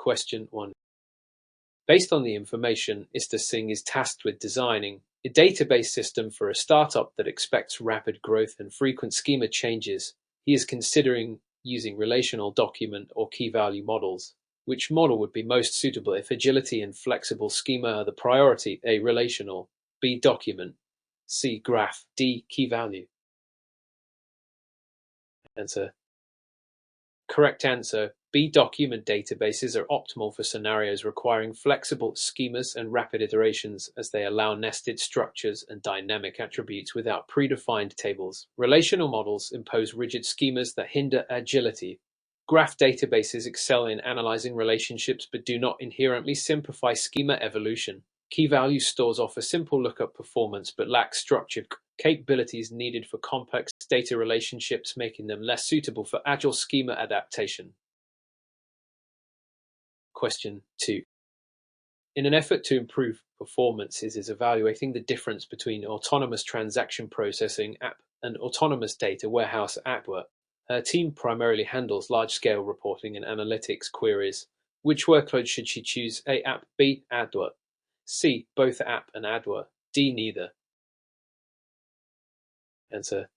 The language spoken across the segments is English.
Question 1. Based on the information, Mr. Singh is tasked with designing a database system for a startup that expects rapid growth and frequent schema changes. He is considering using relational document or key-value models. Which model would be most suitable if agility and flexible schema are the priority? A. Relational. B. Document. C. Graph. D. Key-value. Answer. Correct answer. B. Document databases are optimal for scenarios requiring flexible schemas and rapid iterations, as they allow nested structures and dynamic attributes without predefined tables. Relational models impose rigid schemas that hinder agility. Graph databases excel in analyzing relationships but do not inherently simplify schema evolution. Key-value stores offer simple lookup performance but lack structured capabilities needed for complex data relationships, making them less suitable for agile schema adaptation. Question 2. In an effort to improve performance, it is evaluating the difference between autonomous transaction processing app and autonomous data warehouse app. Her team primarily handles large-scale reporting and analytics queries. Which workload should she choose? A. App. B. AdWork. C. Both app and AdWork. D. Neither. Answer.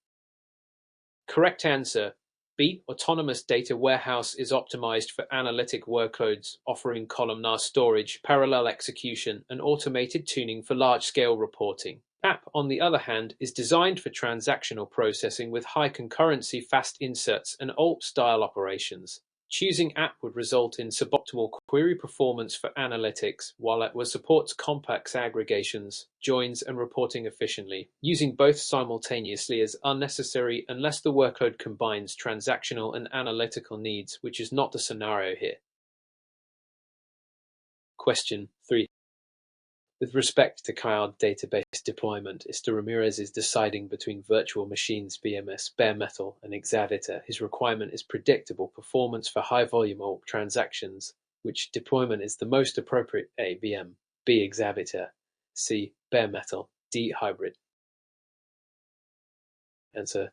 Correct answer. B. Autonomous data warehouse is optimized for analytic workloads, offering columnar storage, parallel execution, and automated tuning for large-scale reporting. App, on the other hand, is designed for transactional processing with high concurrency, fast inserts, and alt-style operations. Choosing app would result in suboptimal query performance for analytics, while AdWork supports complex aggregations, joins, and reporting efficiently. Using both simultaneously is unnecessary unless the workload combines transactional and analytical needs, which is not the scenario here. Question 3. With respect to cloud database deployment, Mr. Ramirez is deciding between virtual machines, VMS, bare metal, and Exadata. His requirement is predictable performance for high-volume ALP transactions. Which deployment is the most appropriate? A. VM. B. Exadata. C. Bare metal. D. Hybrid. Answer.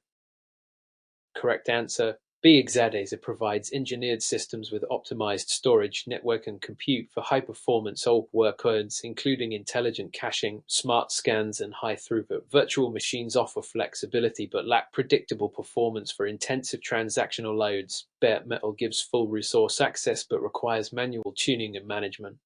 Correct answer. B. Exadata provides engineered systems with optimized storage, network, and compute for high-performance ALP workloads, including intelligent caching, smart scans, and high-throughput. Virtual machines offer flexibility but lack predictable performance for intensive transactional loads. Bare metal gives full resource access but requires manual tuning and management.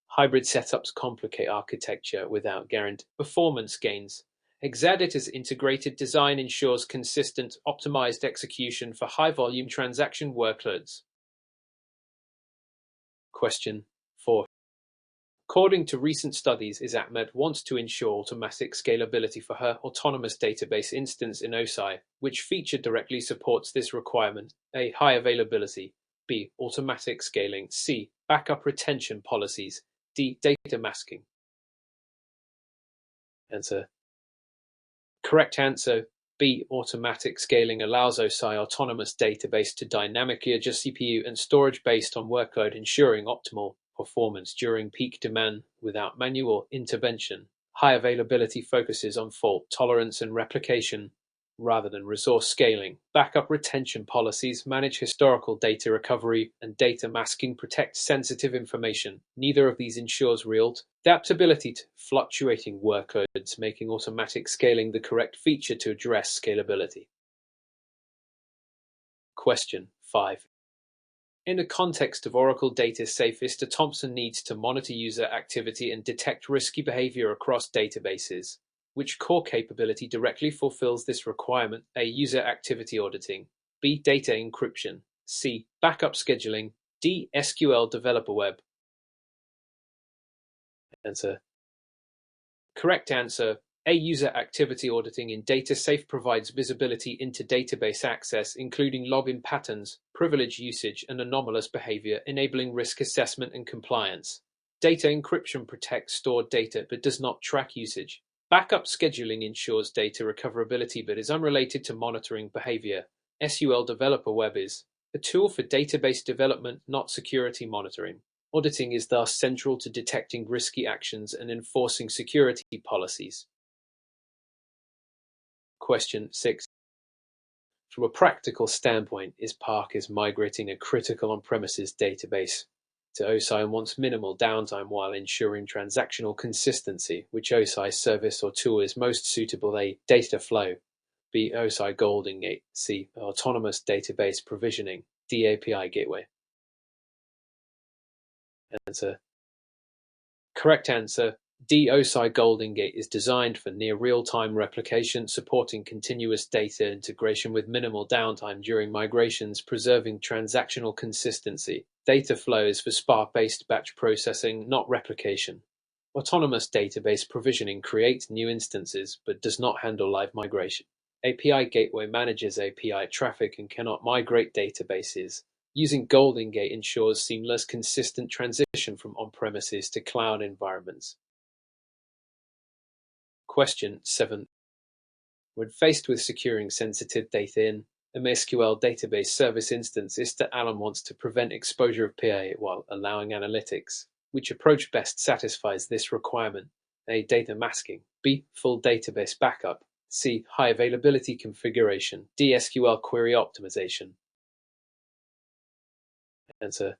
Hybrid setups complicate architecture without guaranteed performance gains. Exadata's integrated design ensures consistent, optimized execution for high-volume transaction workloads. Question 4. According to recent studies, ISAPMED wants to ensure automatic scalability for her autonomous database instance in OSI. Which feature directly supports this requirement? A. High availability. B. Automatic scaling. C. Backup retention policies. D. Data masking. Answer. Correct answer. B. Automatic scaling allows OSI autonomous database to dynamically adjust CPU and storage based on workload, ensuring optimal performance during peak demand without manual intervention. High availability focuses on fault tolerance and replication rather than resource scaling. Backup retention policies manage historical data recovery, and data masking protects sensitive information. Neither of these ensures real adaptability to fluctuating workloads, making automatic scaling the correct feature to address scalability. Question 5. In the context of Oracle Data Safe, Mr. Thompson needs to monitor user activity and detect risky behavior across databases. Which core capability directly fulfills this requirement? A. User activity auditing. B. Data encryption. C. Backup scheduling. D. SQL developer web. Answer. Correct answer. A. User activity auditing in DataSafe provides visibility into database access, including login patterns, privilege usage, and anomalous behavior, enabling risk assessment and compliance. Data encryption protects stored data but does not track usage. Backup scheduling ensures data recoverability but is unrelated to monitoring behavior. SQL Developer Web is a tool for database development, not security monitoring. Auditing is thus central to detecting risky actions and enforcing security policies. Question 6. From a practical standpoint, is Park migrating a critical on-premises database? to OSI and wants minimal downtime while ensuring transactional consistency. Which OSI service or tool is most suitable? A. Data flow. B. OSI Golden Gate. C. Autonomous database provisioning. D. API gateway. Answer. Correct answer. D. OSI Golden Gate is designed for near real-time replication, supporting continuous data integration with minimal downtime during migrations, preserving transactional consistency. Data flow is for Spark-based batch processing, not replication. Autonomous database provisioning creates new instances, but does not handle live migration. API Gateway manages API traffic and cannot migrate databases. Using Golden Gate ensures seamless, consistent transition from on-premises to cloud environments. Question 7. When faced with securing sensitive data in a MySQL database service instance, Mr. Allen wants to prevent exposure of PA while allowing analytics. Which approach best satisfies this requirement? A. Data masking. B. Full database backup. C. High availability configuration. D. SQL query optimization. Answer.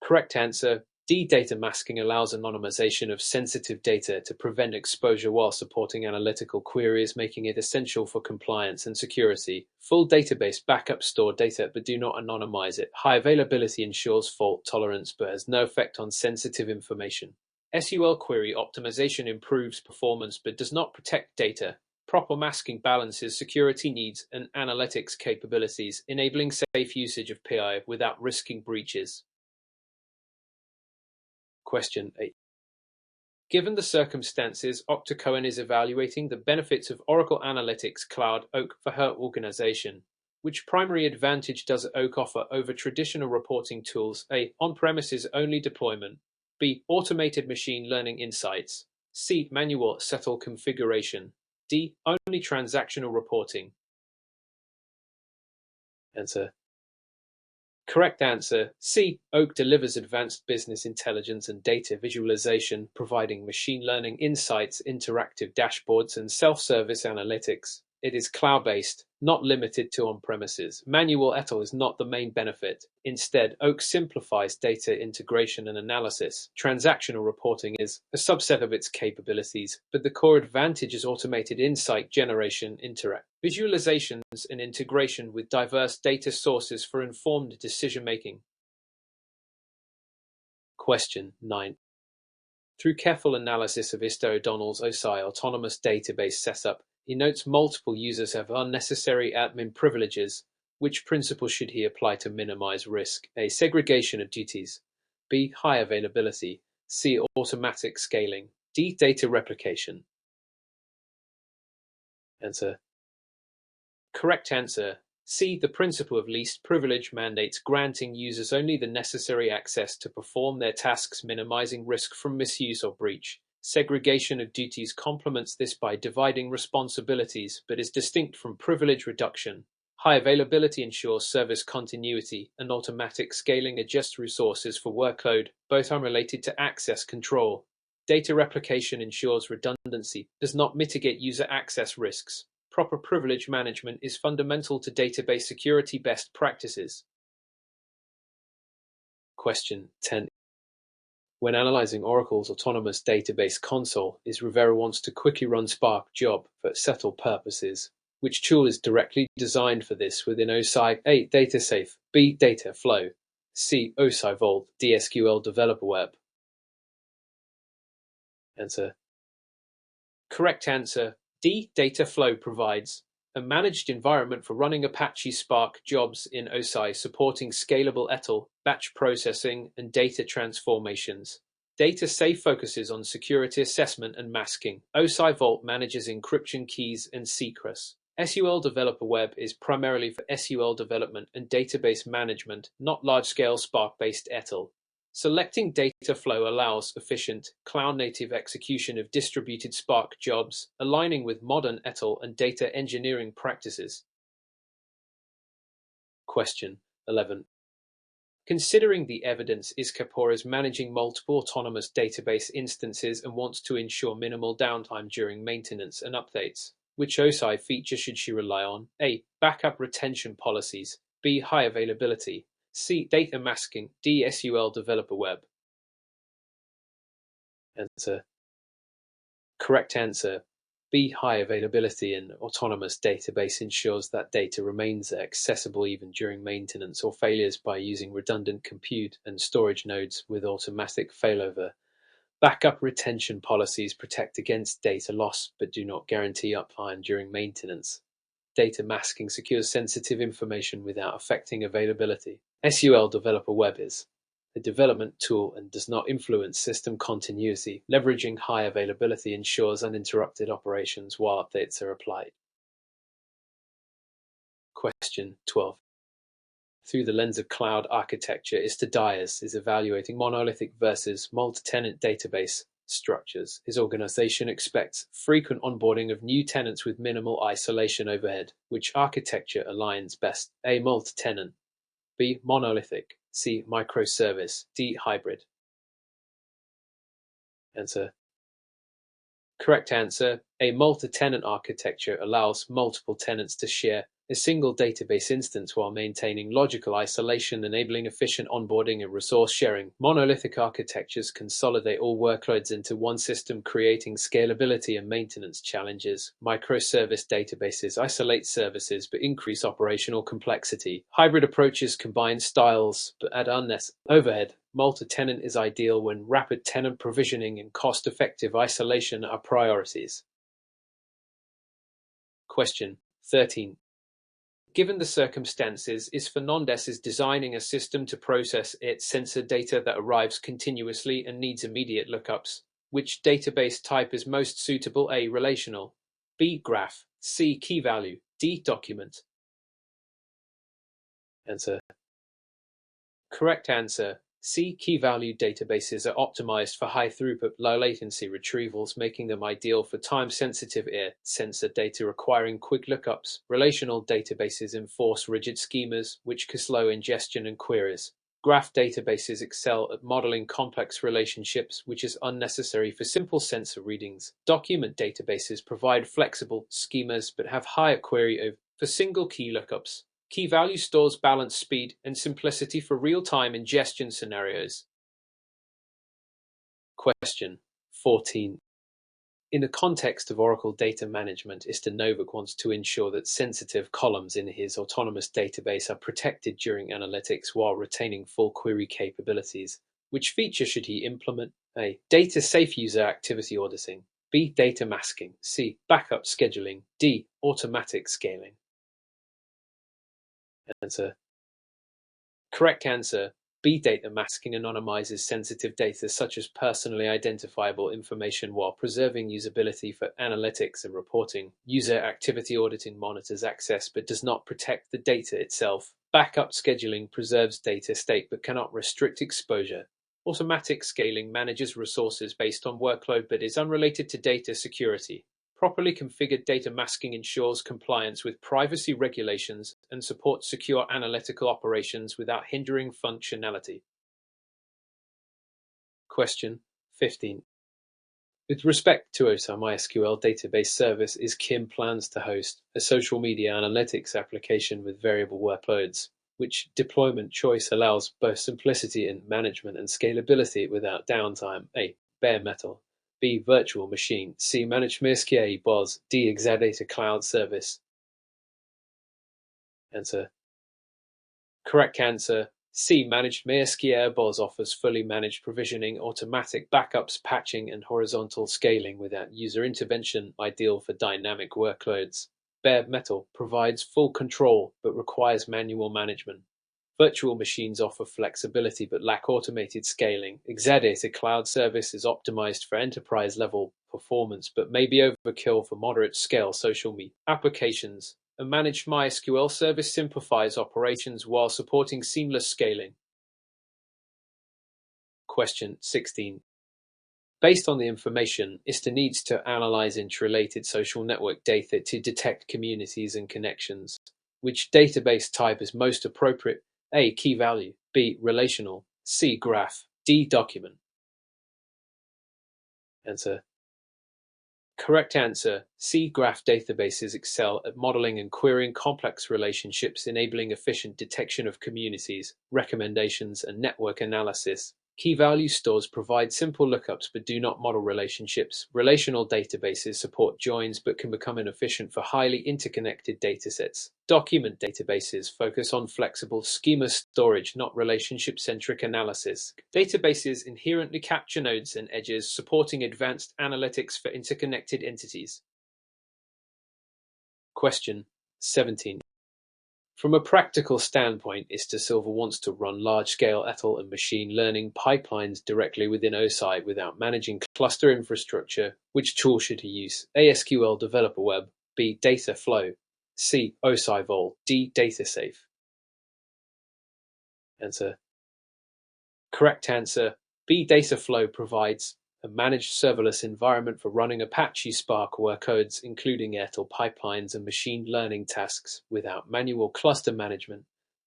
Correct answer. D. Data masking allows anonymization of sensitive data to prevent exposure while supporting analytical queries, making it essential for compliance and security. Full database backup store data but do not anonymize it. High availability ensures fault tolerance but has no effect on sensitive information. SQL query optimization improves performance but does not protect data. Proper masking balances security needs and analytics capabilities, enabling safe usage of PI without risking breaches. Question 8. Given the circumstances, Okta Cohen is evaluating the benefits of Oracle Analytics Cloud Oak for her organization. Which primary advantage does Oak offer over traditional reporting tools? A. On-premises only deployment. B. Automated machine learning insights. C. Manual settle configuration. D. Only transactional reporting. Answer. Correct answer. C. Oak delivers advanced business intelligence and data visualization, providing machine learning insights, interactive dashboards, and self-service analytics. It is cloud-based, not limited to on-premises. Manual ETL is not the main benefit. Instead, Oak simplifies data integration and analysis. Transactional reporting is a subset of its capabilities, but the core advantage is automated insight generation, visualizations, and integration with diverse data sources for informed decision-making. Question 9. Through careful analysis of Mr. O'Donnell's OSI autonomous database setup, he notes multiple users have unnecessary admin privileges. Which principle should he apply to minimize risk? A. Segregation of duties. B. High availability. C. Automatic scaling. D. Data replication. Answer. Correct answer. C. The principle of least privilege mandates granting users only the necessary access to perform their tasks, minimizing risk from misuse or breach. Segregation of duties complements this by dividing responsibilities, but is distinct from privilege reduction. High availability ensures service continuity, and automatic scaling adjusts resources for workload, both unrelated to access control. Data replication ensures redundancy, does not mitigate user access risks. Proper privilege management is fundamental to database security best practices. Question 10. When analyzing Oracle's autonomous database console, Rivera wants to quickly run Spark job for settle purposes. Which tool is directly designed for this within OSI? A. DataSafe. B. Data Flow. C. OSI Vault. D. SQL Developer Web. Answer. Correct answer. D. Data Flow provides a managed environment for running Apache Spark jobs in OSI, supporting scalable ETL, batch processing, and data transformations. DataSafe focuses on security assessment and masking. OSI Vault manages encryption keys and secrets. SQL Developer Web is primarily for SQL development and database management, not large-scale Spark-based ETL. Selecting Data Flow allows efficient, cloud-native execution of distributed Spark jobs, aligning with modern ETL and data engineering practices. Question 11. Considering the evidence, Kapoor is managing multiple autonomous database instances and wants to ensure minimal downtime during maintenance and updates. Which OSI feature should she rely on? A. Backup retention policies. B. High availability. C. Data masking. D. SQL developer web. Answer. Correct answer. B. High availability and autonomous database ensures that data remains accessible even during maintenance or failures by using redundant compute and storage nodes with automatic failover. Backup retention policies protect against data loss but do not guarantee uptime during maintenance. Data masking secures sensitive information without affecting availability. SQL Developer Web is a development tool and does not influence system continuity. Leveraging high availability ensures uninterrupted operations while updates are applied. Question 12. Through the lens of cloud architecture, Mr. Dyers is evaluating monolithic versus multi-tenant database structures. His organization expects frequent onboarding of new tenants with minimal isolation overhead. Which architecture aligns best? A. Multi-tenant. B. Monolithic. C. Microservice. D. Hybrid. Answer. Correct answer. A multi-tenant architecture allows multiple tenants to share a single database instance while maintaining logical isolation, enabling efficient onboarding and resource sharing. Monolithic architectures consolidate all workloads into one system, creating scalability and maintenance challenges. Microservice databases isolate services but increase operational complexity. Hybrid approaches combine styles but add unnecessary overhead. Multi-tenant is ideal when rapid tenant provisioning and cost-effective isolation are priorities. Question 13. Given the circumstances, is Fernandez designing a system to process its sensor data that arrives continuously and needs immediate lookups. Which database type is most suitable? A. Relational. B. Graph. C. Key value. D. Document. Answer. Correct answer. C. Key-value databases are optimized for high-throughput, low-latency retrievals, making them ideal for time-sensitive sensor data requiring quick lookups. Relational databases enforce rigid schemas, which can slow ingestion and queries. Graph databases excel at modeling complex relationships, which is unnecessary for simple sensor readings. Document databases provide flexible schemas but have higher query over for single key lookups. Key value stores balance speed and simplicity for real-time ingestion scenarios. Question 14. In the context of Oracle data management, Mr. Novak wants to ensure that sensitive columns in his autonomous database are protected during analytics while retaining full query capabilities. Which feature should he implement? A. Data safe user activity auditing. B. Data masking. C. Backup scheduling. D. Automatic scaling. Answer. Correct answer. B. Data masking anonymizes sensitive data such as personally identifiable information while preserving usability for analytics and reporting. User activity auditing monitors access but does not protect the data itself. Backup scheduling preserves data state but cannot restrict exposure. Automatic scaling manages resources based on workload but is unrelated to data security. Properly configured data masking ensures compliance with privacy regulations and supports secure analytical operations without hindering functionality. Question 15. With respect to OSA MySQL database service, is Kim plans to host a social media analytics application with variable workloads? Which deployment choice allows both simplicity in management and scalability without downtime? A. Bare metal. B. Virtual machine. C. Managed MySQL BOS. D. Exadata Cloud Service. Answer. Correct answer. C. Managed MySQL BOS offers fully managed provisioning, automatic backups, patching, and horizontal scaling without user intervention, ideal for dynamic workloads. Bare metal provides full control but requires manual management. Virtual machines offer flexibility but lack automated scaling. Exadata Cloud Service is optimized for enterprise-level performance but may be overkill for moderate-scale social media applications. A managed MySQL service simplifies operations while supporting seamless scaling. Question 16. Based on the information, ISTA needs to analyze interrelated social network data to detect communities and connections. Which database type is most appropriate? A. Key value. B. Relational. C. Graph. D. Document. Answer. Correct answer. C. Graph databases excel at modeling and querying complex relationships, enabling efficient detection of communities, recommendations, and network analysis. Key value stores provide simple lookups but do not model relationships. Relational databases support joins but can become inefficient for highly interconnected datasets. Document databases focus on flexible schema storage, not relationship-centric analysis. Databases inherently capture nodes and edges, supporting advanced analytics for interconnected entities. Question 17. From a practical standpoint, IstaSilver wants to run large-scale etl and machine learning pipelines directly within OSI without managing cluster infrastructure. Which tool should he use? A. SQL Developer Web, B. Dataflow, C. OSI Vault, D. DataSafe. Answer. Correct answer. B. Dataflow provides a managed serverless environment for running Apache Spark workloads, including Airtel pipelines and machine learning tasks, without manual cluster management.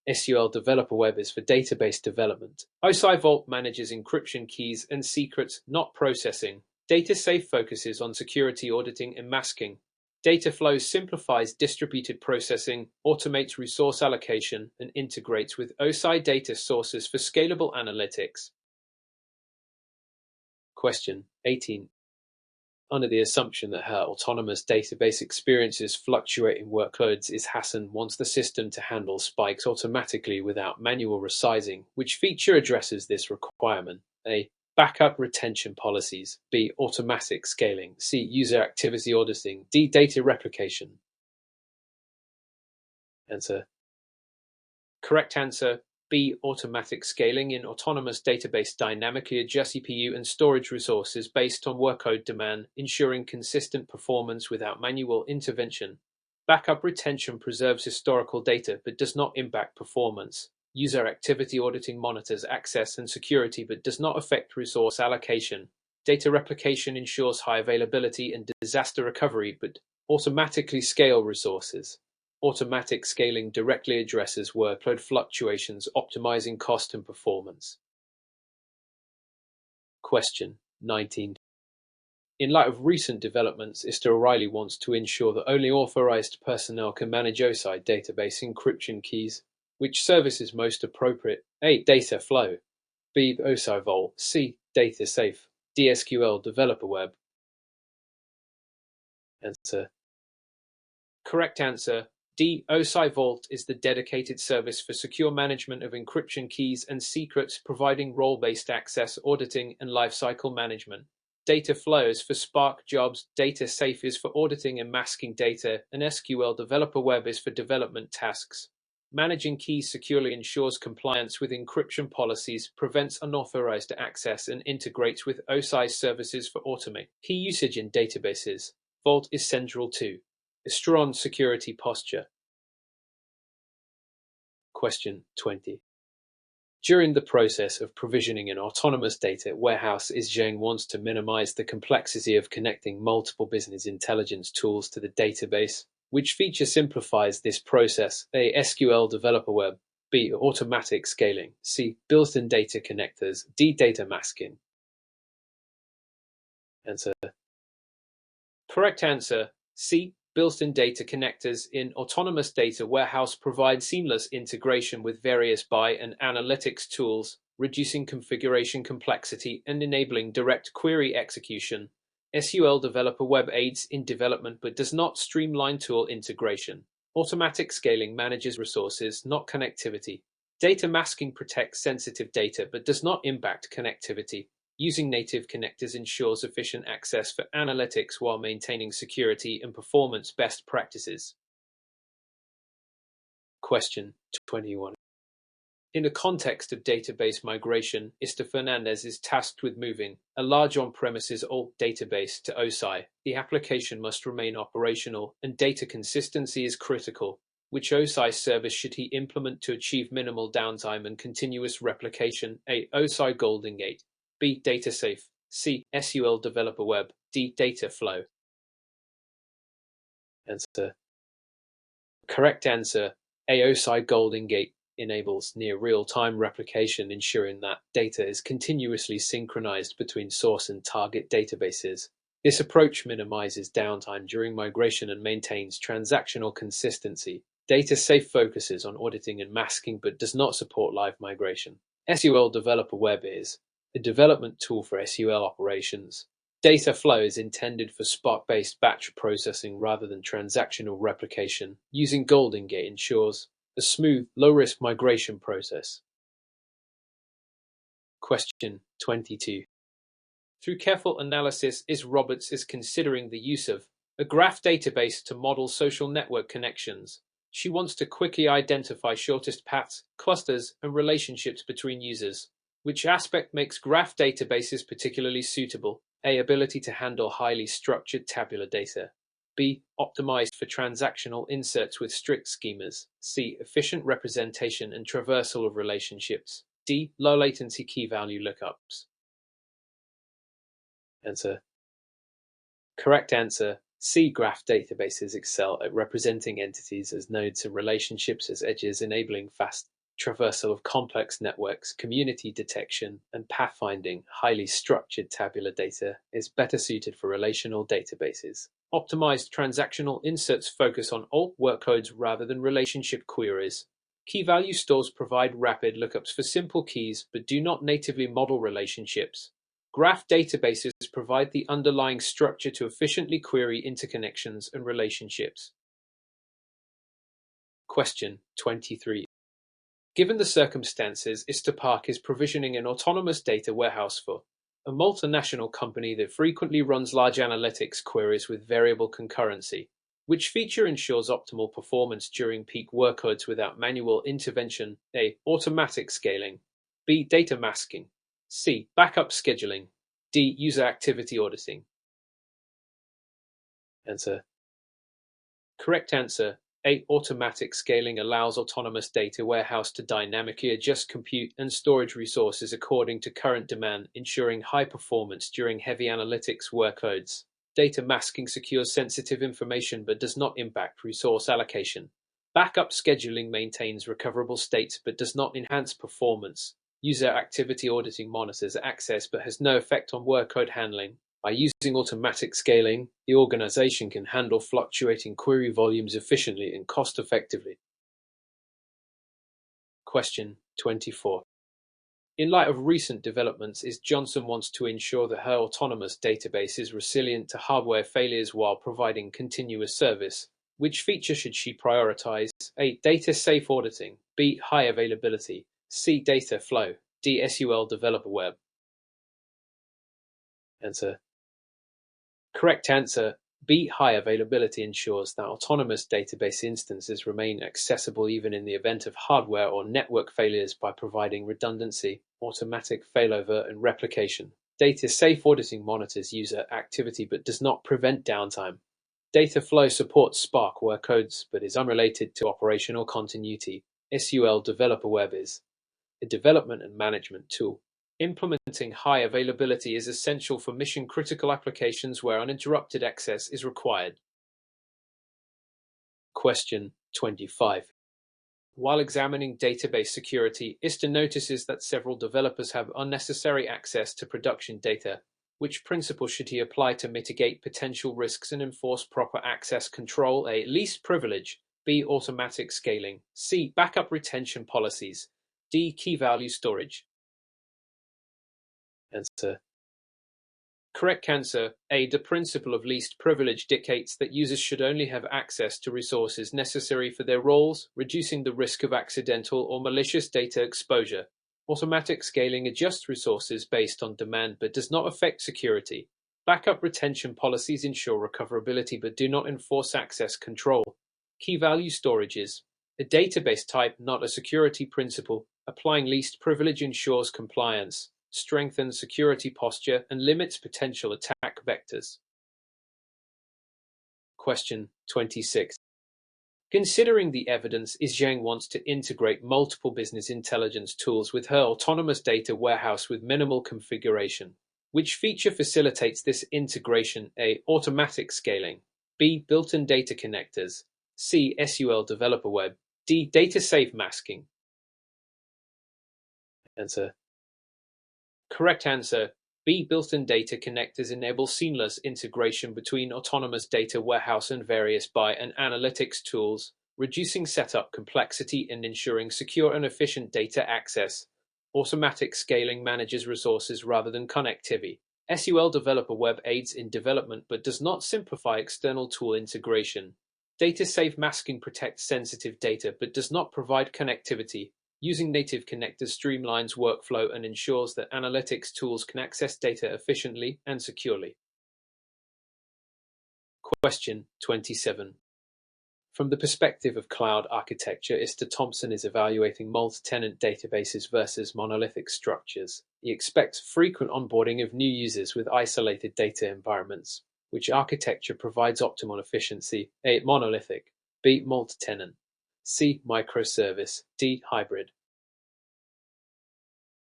SQL Developer Web is for database development. OSI Vault manages encryption keys and secrets, not processing. DataSafe focuses on security auditing and masking. Dataflow simplifies distributed processing, automates resource allocation, and integrates with OSI data sources for scalable analytics. Question 18. Under the assumption that her autonomous database experiences fluctuating workloads, Hassan wants the system to handle spikes automatically without manual resizing. Which feature addresses this requirement? A. Backup retention policies. B. Automatic scaling. C. User activity auditing. D. Data replication. Answer. Correct answer. B. Automatic scaling. In autonomous database dynamically adjusts CPU and storage resources based on workload demand, ensuring consistent performance without manual intervention. Backup retention preserves historical data but does not impact performance. User activity auditing monitors access and security but does not affect resource allocation. Data replication ensures high availability and disaster recovery but automatically scale resources. Automatic scaling directly addresses workload fluctuations, optimizing cost and performance. Question 19. In light of recent developments, Ista O'Reilly wants to ensure that only authorized personnel can manage OSI database encryption keys. Which service is most appropriate? A. Dataflow, B. OSI Vault, C. DataSafe, D. SQL Developer Web. Answer. Correct answer. D. OSI Vault is the dedicated service for secure management of encryption keys and secrets, providing role-based access, auditing, and lifecycle management. Dataflow is for Spark jobs, DataSafe is for auditing and masking data, and SQL Developer Web is for development tasks. Managing keys securely ensures compliance with encryption policies, prevents unauthorized access, and integrates with OSI services for automate. Key usage in databases. Vault is central to a strong security posture. Question 20. During the process of provisioning an autonomous data warehouse, Zhang wants to minimize the complexity of connecting multiple business intelligence tools to the database. Which feature simplifies this process? A. SQL Developer Web, B. Automatic scaling, C. Built-in data connectors, D. Data masking. Answer. Correct answer. C. Built-in data connectors in autonomous data warehouse provide seamless integration with various BI and analytics tools, reducing configuration complexity and enabling direct query execution. SQL Developer Web aids in development but does not streamline tool integration. Automatic scaling manages resources, not connectivity. Data masking protects sensitive data but does not impact connectivity. Using native connectors ensures efficient access for analytics while maintaining security and performance best practices. Question 21. In the context of database migration, Ista Fernandez is tasked with moving a large on-premises old database to OSI. The application must remain operational, and data consistency is critical. Which OSI service should he implement to achieve minimal downtime and continuous replication? A. OSI Golden Gate, B. DataSafe, C. SQL Developer Web, D. Dataflow. Answer. Correct answer. A. OSI Golden Gate enables near real-time replication, ensuring that data is continuously synchronized between source and target databases. This approach minimizes downtime during migration and maintains transactional consistency. Data-safe focuses on auditing and masking but does not support live migration. SUL Developer Web is a development tool for SUL operations. Data flow is intended for Spark-based batch processing rather than transactional replication. Using Golden Gate ensures a smooth, low-risk migration process. Question 22. Through careful analysis, Roberts is considering the use of a graph database to model social network connections. She wants to quickly identify shortest paths, clusters, and relationships between users. Which aspect makes graph databases particularly suitable? A. Ability to handle highly structured tabular data. B. Optimized for transactional inserts with strict schemas. C. Efficient representation and traversal of relationships. D. Low latency key value lookups. Answer. Correct answer. C. Graph databases excel at representing entities as nodes and relationships as edges, enabling fast traversal of complex networks. Community detection and pathfinding. Highly structured tabular data is better suited for relational databases. Optimized transactional inserts focus on alt workloads rather than relationship queries. Key value stores provide rapid lookups for simple keys but do not natively model relationships. Graph databases provide the underlying structure to efficiently query interconnections and relationships. Question 23. Given the circumstances, Instapark is provisioning an autonomous data warehouse for a multinational company that frequently runs large analytics queries with variable concurrency. Which feature ensures optimal performance during peak workloads without manual intervention? A. Automatic scaling. B. Data masking. C. Backup scheduling. D. User activity auditing. Answer. Correct answer. A. Automatic scaling allows autonomous data warehouse to dynamically adjust compute and storage resources according to current demand, ensuring high performance during heavy analytics workloads. Data masking secures sensitive information but does not impact resource allocation. Backup scheduling maintains recoverable states but does not enhance performance. User activity auditing monitors access but has no effect on workload handling. By using automatic scaling, the organization can handle fluctuating query volumes efficiently and cost-effectively. Question 24. In light of recent developments, Johnson wants to ensure that her autonomous database is resilient to hardware failures while providing continuous service. Which feature should she prioritize? A. Data safe auditing. B. High availability. C. Data flow. D. SUL Developer Web. Answer. Correct answer. B. High availability ensures that autonomous database instances remain accessible even in the event of hardware or network failures by providing redundancy, automatic failover, and replication. Data safe auditing monitors user activity but does not prevent downtime. Data flow supports Spark workloads but is unrelated to operational continuity. SUL Developer Web is a development and management tool. Implementing high availability is essential for mission-critical applications where uninterrupted access is required. Question 25. While examining database security, ISTA notices that several developers have unnecessary access to production data. Which principle should he apply to mitigate potential risks and enforce proper access control? A. Least privilege. B. Automatic scaling. C. Backup retention policies. D. Key value storage. Answer. Correct answer. A. The principle of least privilege dictates that users should only have access to resources necessary for their roles, reducing the risk of accidental or malicious data exposure. Automatic scaling adjusts resources based on demand but does not affect security. Backup retention policies ensure recoverability but do not enforce access control. Key value storage is a database type, not a security principle. Applying least privilege ensures compliance, strengthens security posture, and limits potential attack vectors. Question 26. Considering the evidence, Zhang wants to integrate multiple business intelligence tools with her autonomous data warehouse with minimal configuration. Which feature facilitates this integration? A. Automatic scaling. B. Built-in data connectors. C. SUL Developer Web. D. Data safe masking. Answer. Correct answer. B. Built-in data connectors enable seamless integration between autonomous data warehouse and various BI and analytics tools, reducing setup complexity and ensuring secure and efficient data access. Automatic scaling manages resources rather than connectivity. SUL Developer Web aids in development but does not simplify external tool integration. DataSafe masking protects sensitive data but does not provide connectivity. Using native connectors streamlines workflow and ensures that analytics tools can access data efficiently and securely. Question 27. From the perspective of cloud architecture, Mr. Thompson is evaluating multi-tenant databases versus monolithic structures. He expects frequent onboarding of new users with isolated data environments. Which architecture provides optimal efficiency? A. Monolithic. B. Multi-tenant. C. Microservice. D. Hybrid.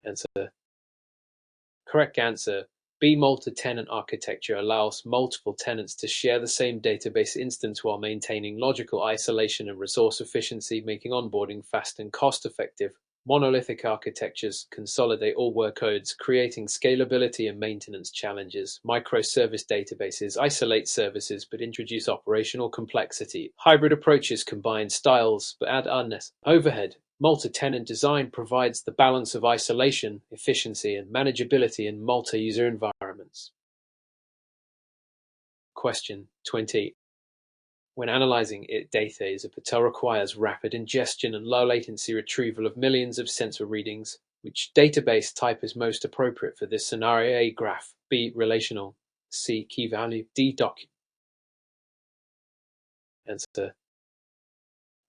Answer. Correct answer. B. Multi-tenant architecture allows multiple tenants to share the same database instance while maintaining logical isolation and resource efficiency, making onboarding fast and cost-effective. Monolithic architectures consolidate all workloads, creating scalability and maintenance challenges. Microservice databases isolate services but introduce operational complexity. Hybrid approaches combine styles but add unnecessary overhead. Multi-tenant design provides the balance of isolation, efficiency, and manageability in multi-user environments. Question 20. When analyzing data, Patel requires rapid ingestion and low latency retrieval of millions of sensor readings. Which database type is most appropriate for this scenario? A. Graph. B. Relational. C. Key value. D. Document. Answer.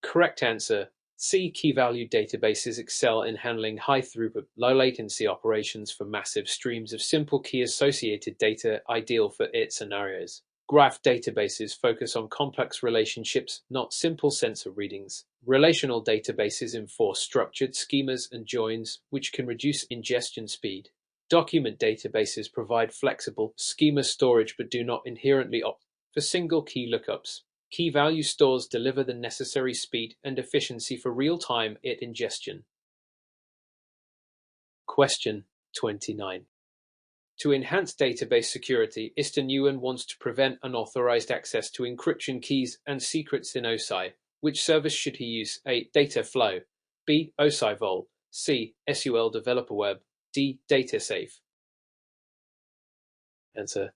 Correct answer. C. Key-value databases excel in handling high-throughput, low-latency operations for massive streams of simple key-associated data, ideal for scenarios. Graph databases focus on complex relationships, not simple sensor readings. Relational databases enforce structured schemas and joins, which can reduce ingestion speed. Document databases provide flexible schema storage but do not inherently opt for single key lookups. Key-value stores deliver the necessary speed and efficiency for real-time ingestion. Question 29. To enhance database security, Mr. Nguyen wants to prevent unauthorized access to encryption keys and secrets in OSI. Which service should he use? A. Dataflow. B. OSI Vault. C. SUL Developer Web. D. DataSafe. Answer.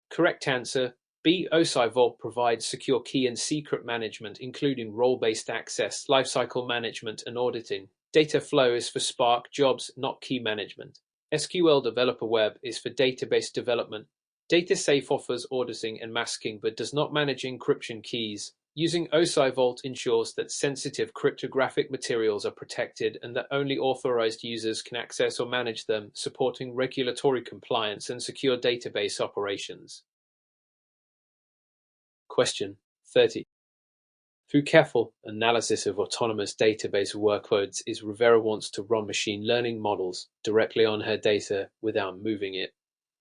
Correct answer. B. OSI Vault provides secure key and secret management, including role-based access, lifecycle management, and auditing. Dataflow is for Spark jobs, not key management. SQL Developer Web is for database development. DataSafe offers auditing and masking but does not manage encryption keys. Using OSI Vault ensures that sensitive cryptographic materials are protected and that only authorized users can access or manage them, supporting regulatory compliance and secure database operations. Question 30. Through careful analysis of autonomous database workloads, Rivera wants to run machine learning models directly on her data without moving it.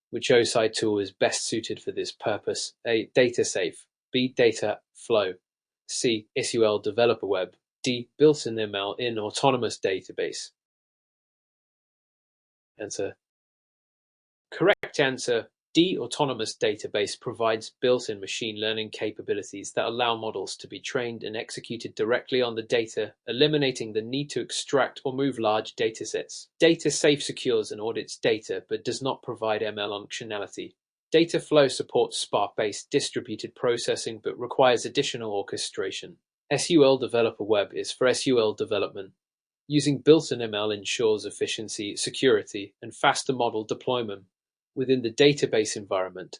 Which OSI tool is best suited for this purpose? A. DataSafe. B. Dataflow. C. SUL Developer Web. D. Built-in ML in autonomous database. Answer. Correct answer. D. Autonomous database provides built-in machine learning capabilities that allow models to be trained and executed directly on the data, eliminating the need to extract or move large datasets. DataSafe secures and audits data but does not provide ML functionality. Dataflow supports Spark-based distributed processing but requires additional orchestration. SUL Developer Web is for SUL development. Using built-in ML ensures efficiency, security, and faster model deployment within the database environment.